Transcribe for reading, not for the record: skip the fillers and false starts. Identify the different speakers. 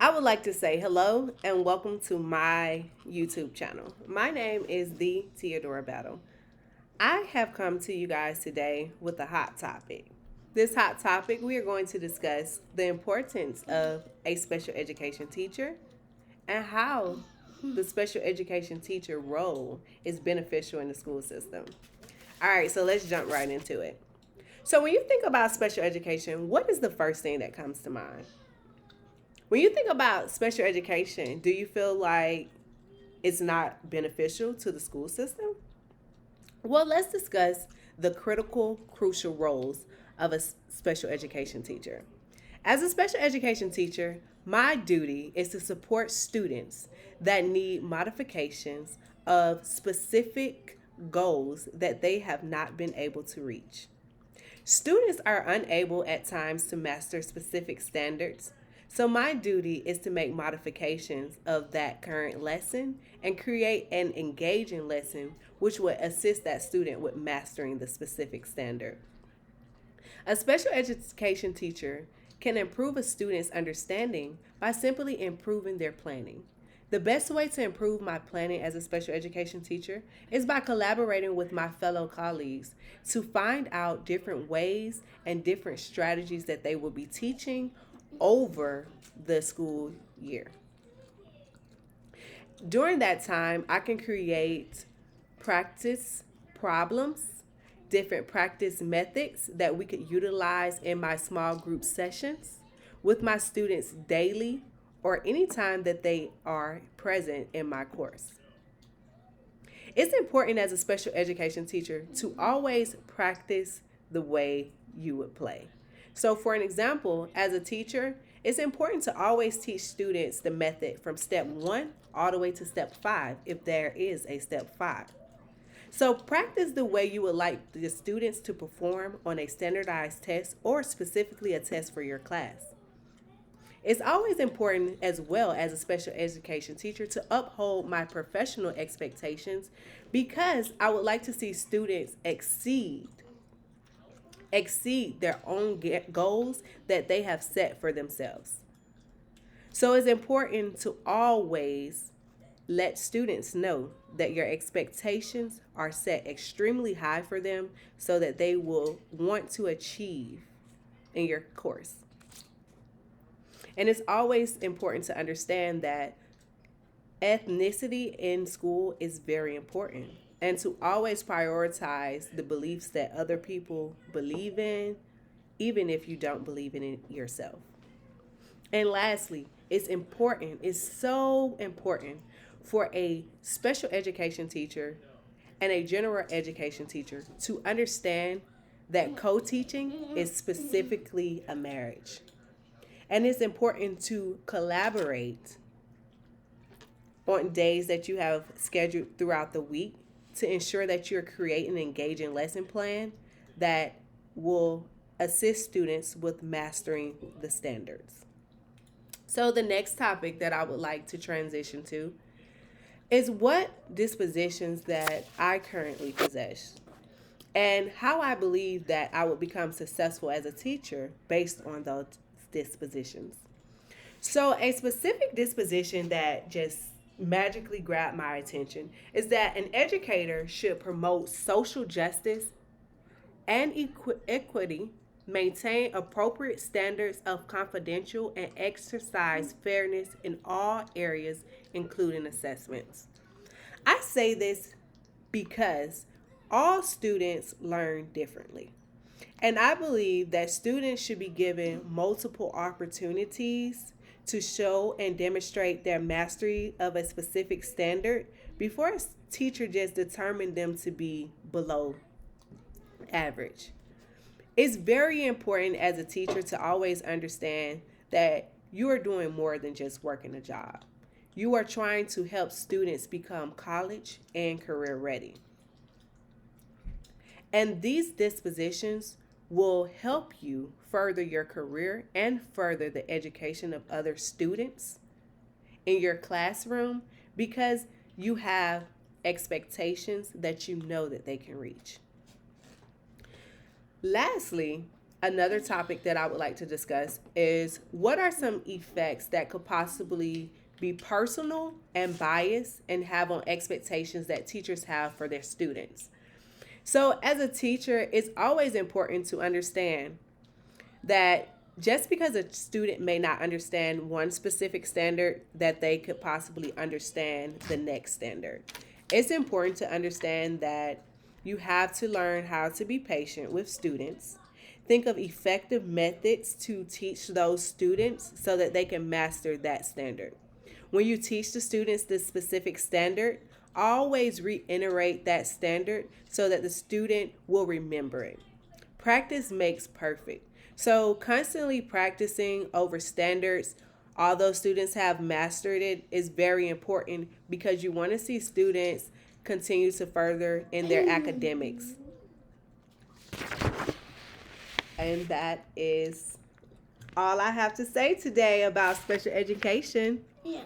Speaker 1: I would like to say hello and welcome to my YouTube channel. My name is the Theodora Battle. I have come to you guys today with a hot topic. This hot topic, we are going to discuss the importance of a special education teacher and how the special education teacher role is beneficial in the school system. All right, so let's jump right into it. So, when you think about special education, what is the first thing that comes to mind? When you think about special education, do you feel like it's not beneficial to the school system? Well, let's discuss the crucial roles of a special education teacher. As a special education teacher, my duty is to support students that need modifications of specific goals that they have not been able to reach. Students are unable at times to master specific standards, so my duty is to make modifications of that current lesson and create an engaging lesson which would assist that student with mastering the specific standard. A special education teacher can improve a student's understanding by simply improving their planning. The best way to improve my planning as a special education teacher is by collaborating with my fellow colleagues to find out different ways and different strategies that they will be teaching over the school year. During that time, I can create practice problems, different practice methods that we could utilize in my small group sessions with my students daily or anytime that they are present in my course. It's important as a special education teacher to always practice the way you would play. So, for an example, as a teacher, it's important to always teach students the method from step 1 all the way to step 5 if there is a step 5. So, practice the way you would like the students to perform on a standardized test or specifically a test for your class. It's always important as well as a special education teacher to uphold my professional expectations because I would like to see students exceed their own goals that they have set for themselves. So it's important to always let students know that your expectations are set extremely high for them so that they will want to achieve in your course. And it's always important to understand that ethnicity in school is very important and to always prioritize the beliefs that other people believe in, even if you don't believe in it yourself. And lastly, it's so important for a special education teacher and a general education teacher to understand that co teaching is specifically a marriage. And it's important to collaborate on days that you have scheduled throughout the week to ensure that you're creating an engaging lesson plan that will assist students with mastering the standards. So, the next topic that I would like to transition to is what dispositions that I currently possess and how I believe that I would become successful as a teacher based on those dispositions. So, a specific disposition that just magically grabbed my attention is that an educator should promote social justice and equity, maintain appropriate standards of confidential, and exercise fairness in all areas, including assessments. I say this because all students learn differently. And I believe that students should be given multiple opportunities to show and demonstrate their mastery of a specific standard before a teacher just determined them to be below average. It's very important as a teacher to always understand that you are doing more than just working a job. You are trying to help students become college and career ready. And these dispositions will help you further your career and further the education of other students in your classroom because you have expectations that you know that they can reach. Lastly, Another topic that I would like to discuss is what are some effects that could possibly be personal and biased and have on expectations that teachers have for their students. So, as a teacher, it's always important to understand that just because a student may not understand one specific standard, that they could possibly understand the next standard. It's important to understand that you have to learn how to be patient with students. Think of effective methods to teach those students so that they can master that standard. When you teach the students this specific standard, always reiterate that standard so that the student will remember it. Practice makes perfect. So, constantly practicing over standards, although students have mastered it, is very important because you want to see students continue to further in their academics. And that is all I have to say today about special education.
Speaker 2: Yeah.